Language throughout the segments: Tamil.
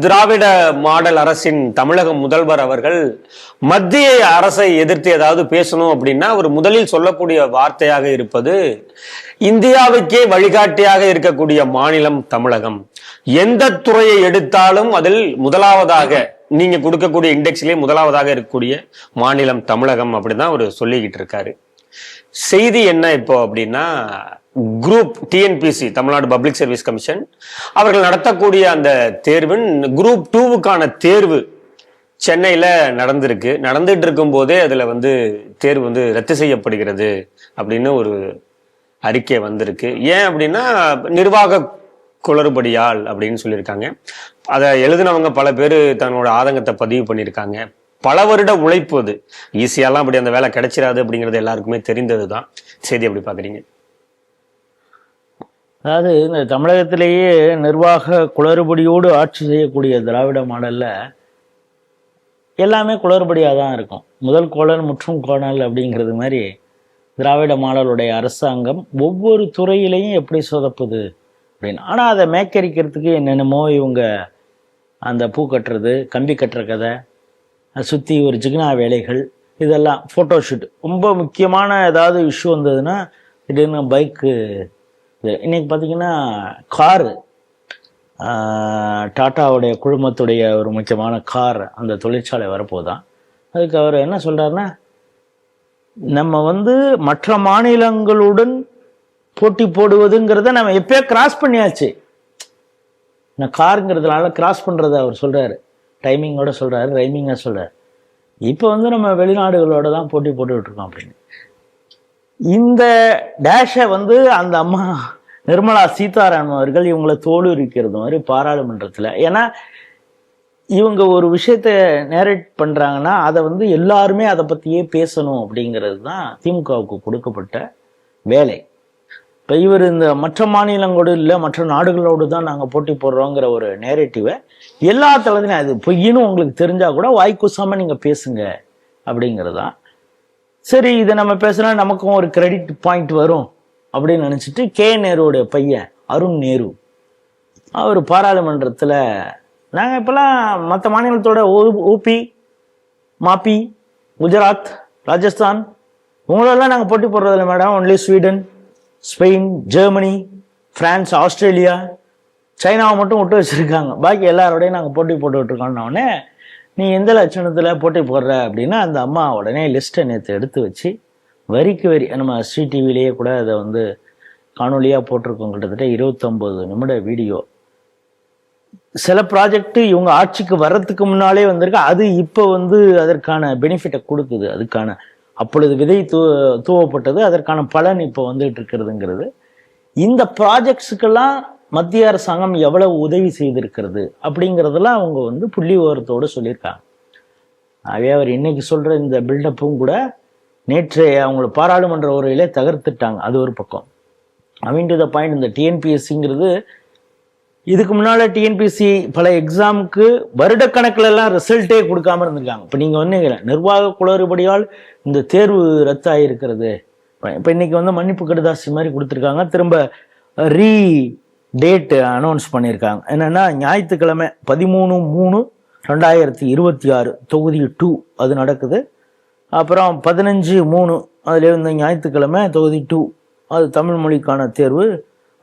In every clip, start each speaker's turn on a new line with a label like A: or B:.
A: திராவிட மாடல் அரசின் தமிழக முதல்வர் அவர்கள் மத்திய அரசை எதிர்த்து ஏதாவது பேசணும் அப்படின்னா அவர் முதலில் சொல்லக்கூடிய வார்த்தையாக இருப்பது, இந்தியாவுக்கே வழிகாட்டியாக இருக்கக்கூடிய மாநிலம் தமிழகம். எந்த துறையை எடுத்தாலும் அதில் முதலாவதாக நீங்க கொடுக்கக்கூடிய இண்டெக்ஸ்லேயே முதலாவதாக இருக்கக்கூடிய மாநிலம் தமிழகம் அப்படிதான் அவர் சொல்லிக்கிட்டு இருக்காரு. செய்தி என்ன இப்போ அப்படின்னா, group TNPSC Tamil Nadu public service commission அவர்கள் நடத்தக்கூடிய அந்த தேர்வின் குரூப் 2க்கான தேர்வு சென்னையில நடந்துட்டு இருக்கும் போதே அதுல தேர்வு ரத்து செய்யப்படுகிறது அப்படின்னு ஒரு அறிக்கை வந்திருக்கு. ஏன் அப்படின்னா நிர்வாக குளறுபடியால் அப்படின்னு சொல்லியிருக்காங்க. அதை எழுதினவங்க பல பேர் தன்னோட ஆதங்கத்தை பதிவு பண்ணியிருக்காங்க. பல வருட உழைப்பு, அது ஈஸியாலாம் அப்படி அந்த வேலை கிடைச்சிடாது அப்படிங்கிறது எல்லாருக்குமே தெரிந்ததுதான். செய்தி எப்படி பாக்குறீங்க?
B: அதாவது இந்த தமிழகத்திலேயே நிர்வாக குளறுபடியோடு ஆட்சி செய்யக்கூடிய திராவிட மாடல்ல எல்லாமே குளறுபடியாக தான் இருக்கும். முதல் கோணல் முற்றும் கோணல் அப்படிங்கிறது மாதிரி திராவிட மாடலுடைய அரசாங்கம் ஒவ்வொரு துறையிலையும் எப்படி சொதப்புது அப்படின்னு. ஆனால் அதை மேக்கரிக்கிறதுக்கு என்னென்னமோ இவங்க அந்த பூ கட்டுறது, கம்பி கட்டுற கதை, சுற்றி ஒரு ஜிக்னா வேலைகள், இதெல்லாம் ஃபோட்டோஷூட். ரொம்ப முக்கியமான ஏதாவது இஷ்யூ வந்ததுன்னா திடீர்னு பைக்கு. இன்னைக்கு பார்த்தீங்கன்னா காரு, டாட்டாவுடைய குழுமத்துடைய ஒரு முக்கியமான கார் அந்த தொழிற்சாலை வரப்போதான். அதுக்கு அவர் என்ன சொல்கிறாருன்னா, நம்ம மற்ற மாநிலங்களுடன் போட்டி போடுவதுங்கிறத நம்ம எப்பயோ கிராஸ் பண்ணியாச்சு. நான் காருங்கிறதுனால கிராஸ் பண்ணுறத அவர் சொல்கிறாரு, டைமிங்கோட சொல்கிறாரு, ரைமிங்காக சொல்கிறார். இப்போ நம்ம வெளிநாடுகளோட தான் போட்டி போட்டுக்கிட்டு இருக்கோம் அப்படின்னு. இந்த டேஷை அந்த அம்மா நிர்மலா சீதாராமன் அவர்கள் இவங்களை தோலுரிக்கிறது மாதிரி பாராளுமன்றத்தில். ஏன்னா இவங்க ஒரு விஷயத்த நேரேட் பண்ணுறாங்கன்னா அதை எல்லாருமே அதை பற்றியே பேசணும் அப்படிங்கிறது தான் திமுகவுக்கு கொடுக்கப்பட்ட வேலை. இப்போ இவர் இந்த மற்ற மாநிலங்களோடு இல்லை மற்ற நாடுகளோடு தான் நாங்கள் போட்டி போடுறோங்கிற ஒரு நேரேட்டிவை எல்லா தளத்திலையும், அது பொய்ன்னு உங்களுக்கு தெரிஞ்சால் கூட வாய்க்குசாமல் நீங்கள் பேசுங்க அப்படிங்கிறது தான். சரி, இதை நம்ம பேசுனா நமக்கும் ஒரு கிரெடிட் பாயிண்ட் வரும் அப்படின்னு நினச்சிட்டு நேருடைய பையன் அருண் நேரு அவர் பாராளுமன்றத்தில், நாங்கள் இப்போல்லாம் மற்ற மாநிலத்தோட ஊபி, மாப்பி, குஜராத், ராஜஸ்தான் உங்களெல்லாம் நாங்கள் போட்டி போடுறதில்ல madam, only Sweden, Spain, Germany, France, Australia, சைனாவை மட்டும் விட்டு வச்சுருக்காங்க, பாக்கி எல்லாரோடையும் நாங்கள் போட்டி போட்டுக்கிட்டு இருக்கோன்னே நீ எந்த லட்சணத்தில் போட்டி போடுற அப்படின்னா அந்த அம்மா உடனே லிஸ்ட்டை நேற்று எடுத்து வச்சு வரிக்கு வரி, நம்ம ஸ்ரீ டிவிலேயே கூட அதை காணொலியாக போட்டிருக்கோம். கிட்டத்தட்ட 29 நிமிட வீடியோ. சில ப்ராஜெக்ட் இவங்க ஆட்சிக்கு வர்றதுக்கு முன்னாலே வந்திருக்கு, அது இப்போ அதற்கான பெனிஃபிட்டை கொடுக்குது, அதுக்கான அப்பொழுது விதை தூவப்பட்டது, அதற்கான பலன் இப்போ வந்துட்டு இருக்கிறதுங்கிறது. இந்த ப்ராஜெக்ட்ஸுக்கெல்லாம் மத்திய அரசாங்கம் எவ்வளவு உதவி செய்திருக்கிறது அப்படிங்கிறதெல்லாம் அவங்க புள்ளி விவரத்தோடு சொல்லியிருக்காங்க. ஆகவே அவர் இன்னைக்கு சொல்ற இந்த பில்டப்பும் கூட நேற்று அவங்கள பாராளுமன்ற உரையிலே தகர்த்துட்டாங்க. அது ஒரு பக்கம். டு த பாயிண்ட், இந்த டிஎன்பிஎஸ்சிங்கிறது இதுக்கு முன்னால டிஎன்பிஎஸ்சி பல எக்ஸாமுக்கு வருடக்கணக்கில் எல்லாம் ரிசல்ட்டே கொடுக்காம இருந்திருக்காங்க. இப்போ நீங்கள் நிர்வாக குளறுபடியால் இந்த தேர்வு ரத்தாயிருக்கிறது. இப்போ இன்னைக்கு மன்னிப்பு கடிதாசி மாதிரி கொடுத்துருக்காங்க, திரும்ப டேட் அனௌன்ஸ் பண்ணியிருக்காங்க. என்னன்னா ஞாயிற்றுக்கிழமை 13/3/2026 தொகுதி 2 அது நடக்குது. அப்புறம் 15/3 அதுல இந்த ஞாயிற்றுக்கிழமை தொகுதி 2 அது தமிழ் மொழிக்கான தேர்வு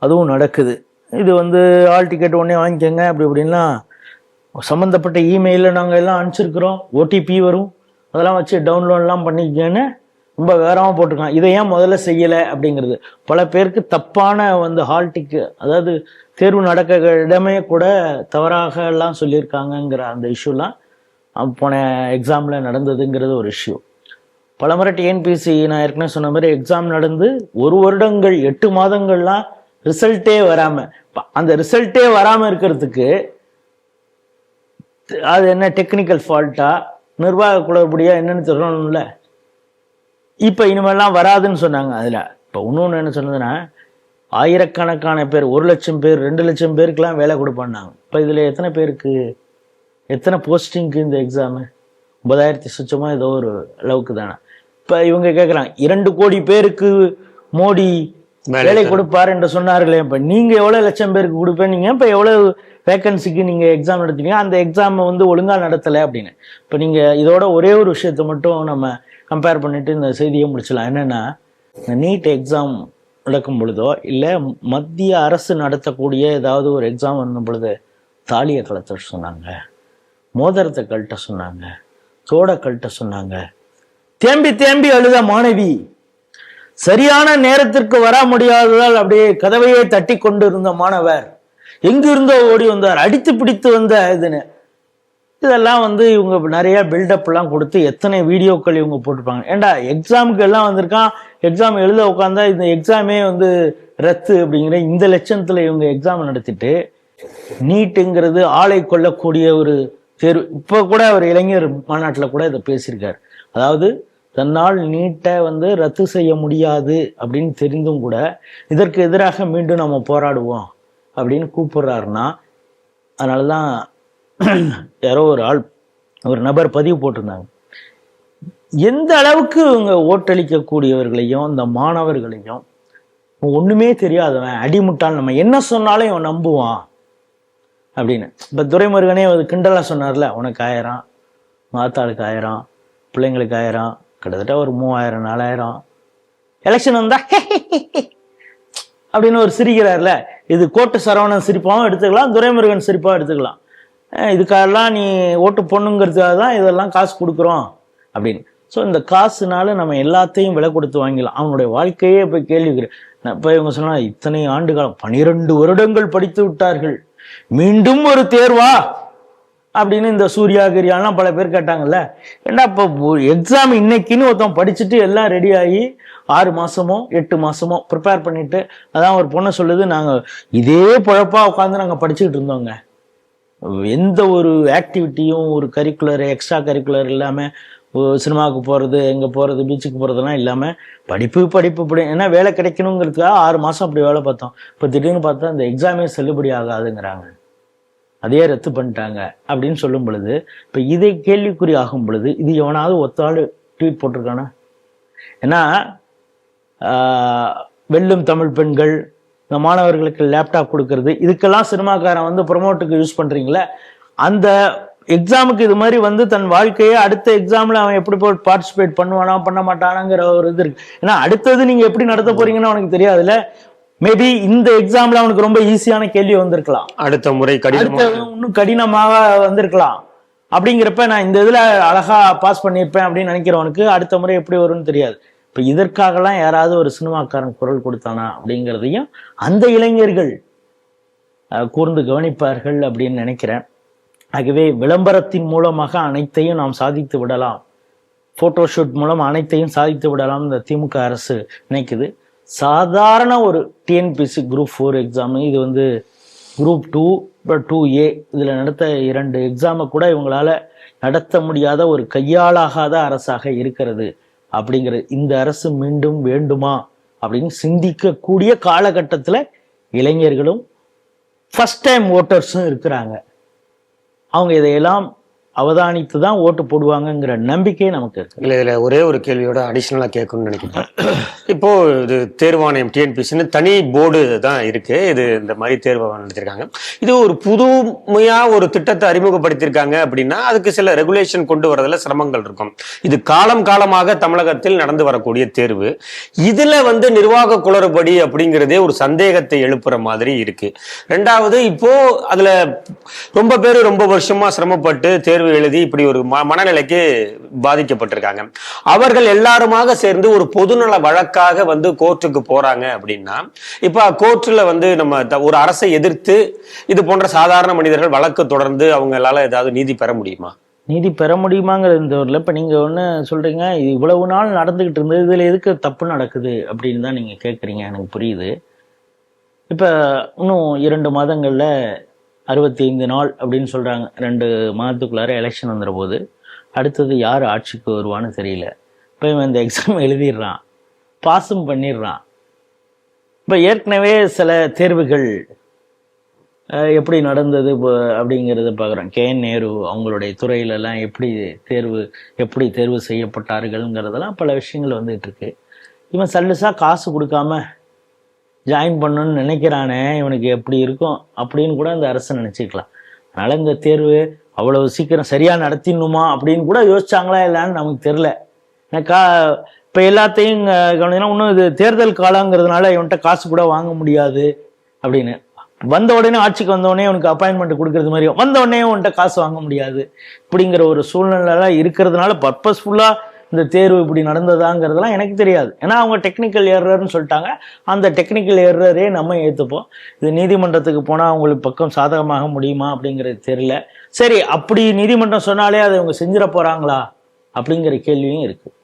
B: அதுவும் நடக்குது. இது ஆல் டிக்கெட் உடனே வாங்கிக்கோங்க அப்படி இப்படின்லாம் சம்மந்தப்பட்ட இமெயிலில் நாங்கள் எல்லாம் அனுப்பிச்சிருக்கிறோம், ஓடிபி வரும், அதெல்லாம் வச்சு டவுன்லோட்லாம் பண்ணிக்கன்னு ரொம்ப வேகமாக போட்டிருக்காங்க. இதை ஏன் முதல்ல செய்யலை அப்படிங்கிறது பல பேருக்கு தப்பான ஹால் டிக்கெட், அதாவது தேர்வு நடக்க இடமே கூட தவறாக எல்லாம் சொல்லியிருக்காங்கங்கிற அந்த இஷ்யூலாம் போன எக்ஸாமில் நடந்ததுங்கிறது ஒரு இஷ்யூ. பலமுறை டிஎன்பிஎஸ்சி நான் ஏற்கனவே சொன்ன மாதிரி எக்ஸாம் நடந்து 1 வருடங்கள் 8 மாதங்கள்லாம் ரிசல்ட்டே வராமல், அந்த ரிசல்ட்டே வராமல் இருக்கிறதுக்கு அது என்ன டெக்னிக்கல் ஃபால்ட்டா நிர்வாக குளறுபடியா என்னன்னு சொல்லணும்ல. இப்போ இனிமேல்லாம் வராதுன்னு சொன்னாங்க. அதில் இப்போ இன்னொன்று என்ன சொன்னதுன்னா, ஆயிரக்கணக்கான பேர், 1 லட்சம் பேர், 2 லட்சம் பேருக்கெல்லாம் வேலை கொடுப்பான்னாங்க. இப்போ இதில் எத்தனை பேருக்கு, எத்தனை போஸ்டிங்க்கு இந்த எக்ஸாமு? 90,000 சுச்சமாக ஏதோ ஒரு அளவுக்கு தானே. இப்போ இவங்க கேட்குறாங்க 2 கோடி பேருக்கு மோடி வேலை கொடுப்பார் என்று சொன்னார்களே, இப்போ நீங்கள் எவ்வளோ லட்சம் பேருக்கு கொடுப்பேன், நீங்கள் இப்போ எவ்வளோ வேக்கன்சிக்கு நீங்கள் எக்ஸாம் நடத்துவீங்க, அந்த எக்ஸாமை வந்து ஒழுங்காக நடத்தலை அப்படின்னு. இப்போ நீங்கள் இதோட ஒரே ஒரு விஷயத்தை மட்டும் நம்ம கம்பேர் பண்ணிட்டு இந்த செய்தியை முடிச்சலாம். என்னென்னா, இந்த நீட் எக்ஸாம் நடக்கும் பொழுதோ இல்லை மத்திய அரசு நடத்தக்கூடிய ஏதாவது ஒரு எக்ஸாம் பண்ணும் பொழுது தாலியை கழட்ட சொன்னாங்க, மோதிரத்தை கழட்ட சொன்னாங்க, தோடை கழட்ட சொன்னாங்க. தேம்பி தேம்பி அழுத மாணவி சரியான நேரத்திற்கு வர முடியாததால் அப்படியே கதவையே தட்டி கொண்டு இருந்த மாணவர் எங்கிருந்தோ ஓடி வந்தார், அடித்து பிடித்து வந்த இதுன்னு. இதெல்லாம் வந்து இவங்க நிறைய பில்டப்லாம் கொடுத்து எத்தனை வீடியோக்கள் இவங்க போட்டிருப்பாங்க. ஏண்டா எக்ஸாமுக்கு எல்லாம் வந்திருக்கான், எக்ஸாம் எழுத உட்காந்தா இந்த எக்ஸாமே வந்து ரத்து அப்படிங்கிற இந்த லட்சணத்துல இவங்க எக்ஸாம் நடத்திட்டு, நீட்டுங்கிறது ஆளை கொள்ளக்கூடிய ஒரு தேர்வு. இப்போ கூட ஒரு இளைஞர் மாநாட்டில் கூட இதை பேசியிருக்காரு. அதாவது தன்னால் நீட்டை வந்து ரத்து செய்ய முடியாது அப்படின்னு தெரிந்தும் கூட இதற்கு எதிராக மீண்டும் நம்ம போராடுவோம் அப்படின்னு கூப்பிடுறாருன்னா, அதனாலதான் யாரோ ஒரு நபர் பதிவு போட்டிருந்தாங்க. எந்த அளவுக்கு இவங்க ஓட்டளிக்கக்கூடியவர்களையும் இந்த மாணவர்களையும் ஒண்ணுமே தெரியாதவன் அடிமுட்டால், நம்ம என்ன சொன்னாலும் இவன் நம்புவான் அப்படின்னு. இப்ப துரைமுருகனே கிண்டலா சொன்னார்ல, உனக்கு 1000, மாத்தாளுக்கு 1000, பிள்ளைங்களுக்கு 1000, கிட்டத்தட்ட ஒரு 3000 4000, எலெக்ஷன் வந்தா அப்படின்னு ஒரு சிரிக்கிறார்ல. இது கோட்டு சரவணன் சிரிப்பாவும் எடுத்துக்கலாம், துரைமுருகன் சிரிப்பாவும் எடுத்துக்கலாம். இதுக்காகலாம் நீ ஓட்டு பொண்ணுங்கிறதுக்காக தான் இதெல்லாம் காசு கொடுக்குறோம் அப்படின்னு. ஸோ இந்த காசுனால நம்ம எல்லாத்தையும் விலை கொடுத்து வாங்கிடலாம். அவனுடைய வாழ்க்கையே இப்போ கேள்விக்கிறேன். இப்போ இவங்க சொன்னா இத்தனை ஆண்டு காலம் 12 வருடங்கள் படித்து விட்டார்கள், மீண்டும் ஒரு தேர்வா அப்படின்னு இந்த சூர்யாகிரியாலாம் பல பேர் கேட்டாங்கல்ல. ஏன்னா இப்போ எக்ஸாம் இன்னைக்குன்னு ஒருத்தன் படிச்சுட்டு எல்லாம் ரெடி ஆகி 6 மாசமோ 8 மாசமோ ப்ரிப்பேர் பண்ணிட்டு, அதான் ஒரு பொண்ணை சொல்லுது, நாங்கள் இதே பொழப்பா உட்காந்து நாங்கள் படிச்சுக்கிட்டு இருந்தோங்க, எந்த ஒரு ஆக்டிவிட்டியும் ஒரு கரிக்குலர் எக்ஸ்ட்ரா கரிக்குலர் இல்லாமல், சினிமாவுக்கு போகிறது, எங்கே போகிறது, பீச்சுக்கு போகிறதுலாம் இல்லாமல் படிப்பு படிப்பு ஏன்னா வேலை கிடைக்கணுங்கிறதுக்காக 6 மாதம் அப்படி வேலை பார்த்தோம். இப்போ திடீர்னு பார்த்தா இந்த எக்ஸாமே செல்லுபடி ஆகாதுங்கிறாங்க, அதையே ரத்து பண்ணிட்டாங்க அப்படின்னு சொல்லும் பொழுது, இப்போ இதை கேள்விக்குறி ஆகும் பொழுது இது எவனாவது ஒத்தாள் ட்வீட் போட்டிருக்கானா? ஏன்னா வெல்லும் தமிழ் பெண்கள், இந்த மாணவர்களுக்கு லேப்டாப் கொடுக்கறது, இதுக்கெல்லாம் சினிமாக்காரன் வந்து ப்ரொமோட்டுக்கு யூஸ் பண்றீங்களே, அந்த எக்ஸாமுக்கு இது மாதிரி வந்து தன் வாழ்க்கையை அடுத்த எக்ஸாம்ல அவன் எப்படி போய் பார்ட்டிசிபேட் பண்ணுவானா பண்ண மாட்டானாங்கிற ஒரு இது இருக்கு. ஏன்னா அடுத்தது நீங்க எப்படி நடத்த போறீங்கன்னு அவனுக்கு தெரியாதுல்ல. மேபி இந்த எக்ஸாம்ல அவனுக்கு ரொம்ப ஈஸியான கேள்வி வந்திருக்கலாம், அடுத்த முறை இன்னும் கடினமாக வந்திருக்கலாம். அப்படிங்கிறப்ப நான் இந்த இதுல அழகா பாஸ் பண்ணியிருப்பேன் அப்படின்னு நினைக்கிறவனுக்கு அடுத்த முறை எப்படி வரும்னு தெரியாது. இப்ப இதற்காகலாம் யாராவது ஒரு சினிமாக்காரன் குரல் கொடுத்தானா அப்படிங்கிறதையும் அந்த இளைஞர்கள் கூர்ந்து கவனிப்பார்கள் அப்படின்னு நினைக்கிறேன். ஆகவே விளம்பரத்தின் மூலமாக அனைத்தையும் நாம் சாதித்து விடலாம், போட்டோஷூட் மூலம் அனைத்தையும் சாதித்து விடலாம் இந்த திமுக அரசு நினைக்குது. சாதாரண ஒரு டிஎன்பிசி குரூப் 4 எக்ஸாம், இது வந்து குரூப் 2 2A இதில் நடத்த 2 எக்ஸாமை கூட இவங்களால நடத்த முடியாத ஒரு கையாளாகாத அரசாக இருக்கிறது. அப்படிங்கிறது இந்த அரசு மீண்டும் வேண்டுமா அப்படின்னு சிந்திக்கக்கூடிய காலகட்டத்தில் இளைஞர்களும் ஃபர்ஸ்ட் டைம் ஓட்டர்ஸும் இருக்கிறாங்க. அவங்க இதையெல்லாம் அவதானித்து தான் ஓட்டு போடுவாங்கங்கிற நம்பிக்கை நமக்கு இருக்கு.
A: இல்லை, இதில் ஒரே ஒரு கேள்வியோட அடிஷ்னலாக கேட்கணும்னு நினைக்கிறேன். இப்போ இது தேர்வாணையம் டிஎன்பிசின்னு தனி போர்டு தான் இருக்கு, இது இந்த மாதிரி தேர்வை நடத்திருக்காங்க. இது ஒரு புதுமையா ஒரு திட்டத்தை அறிமுகப்படுத்தியிருக்காங்க அப்படின்னா அதுக்கு சில ரெகுலேஷன் கொண்டு வரதுல சிரமங்கள் இருக்கும். இது காலமாக தமிழகத்தில் நடந்து வரக்கூடிய தேர்வு. இதுல வந்து நிர்வாக குளறுபடி அப்படிங்கிறதே ஒரு சந்தேகத்தை எழுப்புற மாதிரி இருக்கு. ரெண்டாவது, இப்போ அதுல ரொம்ப பேர் ரொம்ப வருஷமா சிரமப்பட்டு தேர்வு எழுதி இப்படி ஒரு மனநிலைக்கு பாதிக்கப்பட்டிருக்காங்க. அவர்கள் எல்லாருமாக சேர்ந்து ஒரு பொதுநல வழக்காக வந்து கோர்ட்டுக்கு போறாங்க அப்படின்னா, இப்ப கோர்ட்ல வந்து நம்ம ஒரு அரசை எதிர்த்து இது போன்ற சாதாரண மனிதர்கள் வழக்கு தொடர்ந்து அவங்களால ஏதாவது நீதி பெற முடியுமா?
B: நீதி பெற முடியுமாங்கிறது இந்த ஊர்ல இப்ப நீங்க ஒண்ணு சொல்றீங்க, இது இவ்வளவு நாள் நடந்துகிட்டு இருந்தது, இதுல எதுக்கு தப்பு நடக்குது அப்படின்னு தான் நீங்க கேட்குறீங்க. எனக்கு புரியுது. இப்ப இன்னும் 2 மாதங்கள்ல 65 நாள் அப்படின்னு சொல்றாங்க. 2 மாதத்துக்குள்ளார எலெக்ஷன் வந்துற போது அடுத்தது யார் ஆட்சிக்கு வருவான்னு தெரியல. இப்போ இவன் இந்த எக்ஸாம் எழுதிடுறான், பாஸும் பண்ணிடுறான். இப்போ ஏற்கனவே சில தேர்வுகள் எப்படி நடந்தது அப்படிங்கிறத பார்க்குறோம். KN நேரு அவங்களுடைய துறையிலெல்லாம் எப்படி தேர்வு செய்யப்பட்டார்கள்ங்கிறதெல்லாம் பல விஷயங்கள் வந்துட்டு இருக்கு. இவன் சல்லுசா காசு கொடுக்காம ஜாயின் பண்ணணும்னு நினைக்கிறானே இவனுக்கு எப்படி இருக்கும் அப்படின்னு கூட அந்த அரசு நினச்சிக்கலாம். அதனால் இந்த தேர்வு அவ்வளவு சீக்கிரம் சரியாக நடத்திடணுமா அப்படின்னு கூட யோசிச்சாங்களா இல்லைன்னு நமக்கு தெரில. எனக்கா இப்போ எல்லாத்தையும் கவனிங்கன்னா இன்னும் இது தேர்தல் காலங்கிறதுனால இவன்கிட்ட காசு கூட வாங்க முடியாது அப்படின்னு. வந்த உடனே ஆட்சிக்கு வந்த உடனே உனக்கு அப்பாயின்மெண்ட் கொடுக்கறது மாதிரியும் வந்த உடனே உன்கிட்ட காசு வாங்க முடியாது இப்படிங்கிற ஒரு சூழ்நிலை இருக்கிறதுனால பர்பஸ்ஃபுல்லாக இந்த தேர்வு இப்படி நடந்ததாங்கிறதுலாம் எனக்கு தெரியாது. ஏன்னா அவங்க டெக்னிக்கல் எரர்னு சொல்லிட்டாங்க. அந்த டெக்னிக்கல் எரரே நம்ம ஏற்றுப்போம். இது நீதிமன்றத்துக்கு போனால் அவங்களுக்கு பக்கம் சாதகமாக முடியுமா அப்படிங்கிறது தெரியல. சரி, அப்படி நீதிமன்றம் சொன்னாலே அதை அவங்க செஞ்சிட போகிறாங்களா அப்படிங்கிற கேள்வியும் இருக்குது.